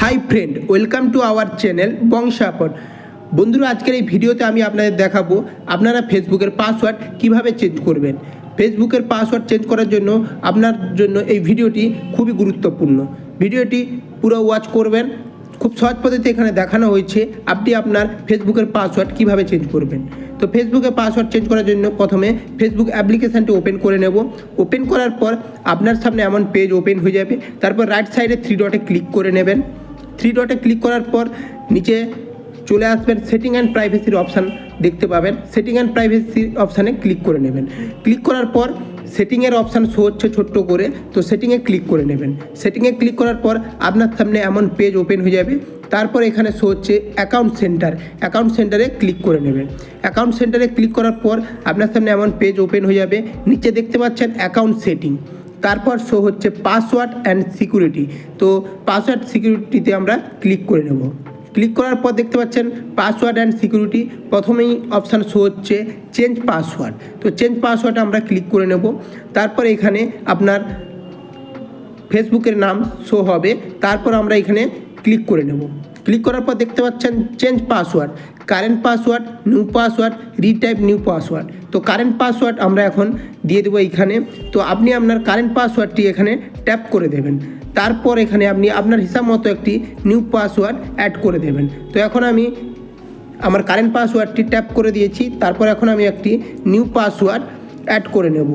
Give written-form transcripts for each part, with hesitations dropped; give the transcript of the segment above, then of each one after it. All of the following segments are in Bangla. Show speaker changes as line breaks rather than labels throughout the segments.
High friend, welcome to our channel বংশাপন। বন্ধুরা, আজকের এই ভিডিওতে আমি আপনাদের দেখাবো আপনারা ফেসবুকের পাসওয়ার্ড কিভাবে চেঞ্জ করবেন। ফেসবুকের পাসওয়ার্ড চেঞ্জ করার জন্য আপনার জন্য এই ভিডিওটি খুবই গুরুত্বপূর্ণ। ভিডিওটি পুরো ওয়াচ করবেন। খুব সহজ পদ্ধতি এখানে দেখানো হয়েছে আপনি আপনার ফেসবুকের পাসওয়ার্ড কিভাবে চেঞ্জ করবেন। তো ফেসবুকের পাসওয়ার্ড চেঞ্জ করার জন্য প্রথমে ফেসবুক অ্যাপ্লিকেশানটি ওপেন করে নেব। ওপেন করার পর আপনার সামনে এমন পেজ ওপেন হয়ে যাবে। তারপর রাইট সাইডে 3 ডটে ক্লিক করে নেবেন। 3 ডটে ক্লিক করার পর নিচে চলে আসবেন, সেটিং অ্যান্ড প্রাইভেসির অপশান দেখতে পাবেন। সেটিং অ্যান্ড প্রাইভেসি অপশানে ক্লিক করে নেবেন। ক্লিক করার পর সেটিংয়ের অপশান শো হচ্ছে ছোট্ট করে, তো সেটিংয়ে ক্লিক করে নেবেন। সেটিংয়ে ক্লিক করার পর আপনার সামনে এমন পেজ ওপেন হয়ে যাবে। তারপর এখানে শো হচ্ছে অ্যাকাউন্ট সেন্টার। অ্যাকাউন্ট সেন্টারে ক্লিক করে নেবেন। অ্যাকাউন্ট সেন্টারে ক্লিক করার পর আপনার সামনে এমন পেজ ওপেন হয়ে যাবে। নিচে দেখতে পাচ্ছেন অ্যাকাউন্ট সেটিং। তারপর শো হচ্ছে পাসওয়ার্ড অ্যান্ড সিকিউরিটি। তো পাসওয়ার্ড সিকিউরিটিতে আমরা ক্লিক করে নেব। ক্লিক করার পর দেখতে পাচ্ছেন পাসওয়ার্ড অ্যান্ড সিকিউরিটি। প্রথমেই অপশান শো হচ্ছে চেঞ্জ পাসওয়ার্ড। তো চেঞ্জ পাসওয়ার্ড আমরা ক্লিক করে নেব। তারপর এখানে আপনার ফেসবুকের নাম শো হবে। তারপর আমরা এখানে ক্লিক করে নেব। ক্লিক করার পর দেখতে পাচ্ছেন change password, current password, new password, retype new password. তো কারেন্ট পাসওয়ার্ড আমরা এখন দিয়ে দেবো এইখানে। তো আপনি আপনার কারেন্ট পাসওয়ার্ডটি এখানে ট্যাপ করে দেবেন। তারপর এখানে আপনি আপনার হিসাব মতো একটি নিউ পাসওয়ার্ড অ্যাড করে দেবেন। তো এখন আমি আমার কারেন্ট পাসওয়ার্ডটি ট্যাপ করে দিয়েছি। তারপর এখন আমি একটি নিউ পাসওয়ার্ড অ্যাড করে নেব।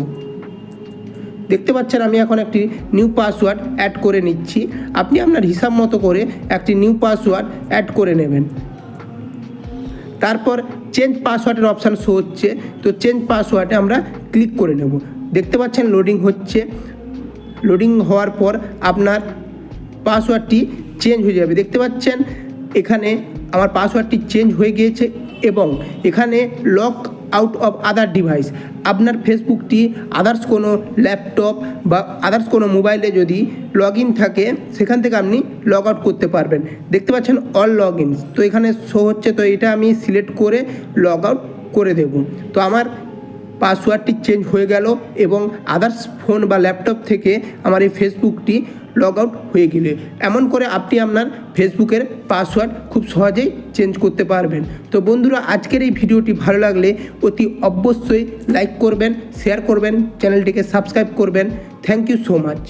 দেখতে পাচ্ছেন আমি এখন একটি নিউ পাসওয়ার্ড অ্যাড করে নিচ্ছি। আপনি আপনার হিসাব মতো করে একটি নিউ পাসওয়ার্ড অ্যাড করে নেবেন। তারপর চেঞ্জ পাসওয়ার্ডের অপশান শো হচ্ছে। তো চেঞ্জ পাসওয়ার্ডে আমরা ক্লিক করে নেব। দেখতে পাচ্ছেন লোডিং হচ্ছে। লোডিং হওয়ার পর আপনার পাসওয়ার্ডটি চেঞ্জ হয়ে যাবে। দেখতে পাচ্ছেন এখানে আমার পাসওয়ার্ডটি চেঞ্জ হয়ে গিয়েছে এবং এখানে lock out of other device. আপনার ফেসবুকটি আদার্স কোনো ল্যাপটপ বা আদার্স কোনো মোবাইলে যদি লগ ইন থাকে সেখান থেকে আপনি লগ আউট করতে পারবেন। দেখতে পাচ্ছেন অল লগ ইন। তো এখানে শো হচ্ছে। তো এটা আমি সিলেক্ট করে লগ আউট করে দেব। তো আমার পাসওয়ার্ডটি চেঞ্জ হয়ে গেল এবং আদার্স ফোন বা ল্যাপটপ থেকে আমার এই ফেসবুকটি লগ আউট হয়ে গেলে এমন করে আপনি আপনার ফেসবুকের পাসওয়ার্ড খুব সহজেই চেঞ্জ করতে পারবেন। তো বন্ধুরা, আজকের এই ভিডিওটি ভালো লাগলে অতি অবশ্যই লাইক করবেন, শেয়ার করবেন, চ্যানেলটিকে সাবস্ক্রাইব করবেন। Thank you so much.